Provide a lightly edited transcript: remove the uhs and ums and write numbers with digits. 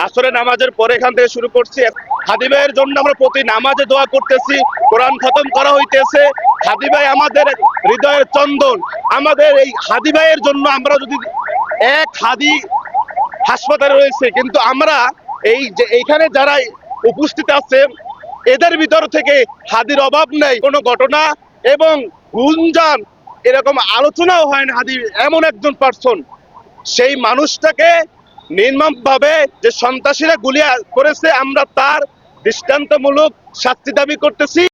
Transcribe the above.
আসরে নামাজের পরে এখান থেকে শুরু করছি। হাদি ভাইয়ের জন্য আমরা প্রতি নামাজে দোয়া করতেছি, কোরআন খতম করা হইতেছে। হাদি ভাই আমাদের হৃদয়ের চন্দন। আমাদের এই হাদি ভাইয়ের জন্য আমরা যদি এক হাদি হাসপাতালে রয়েছে, কিন্তু আমরা এই যে এইখানে যারা উপস্থিত আছে এদের ভিতর থেকে হাদির অভাব নেই। কোনো ঘটনা এবং গুঞ্জন এরকম আলোচনাও হয় না। হাদি এমন একজন পার্সন, সেই মানুষটাকে নির্মমভাবে যে সন্ত্রাসীরা গুলি করেছে, আমরা তার দৃষ্টান্তমূলক শাস্তি দাবি করতেছি।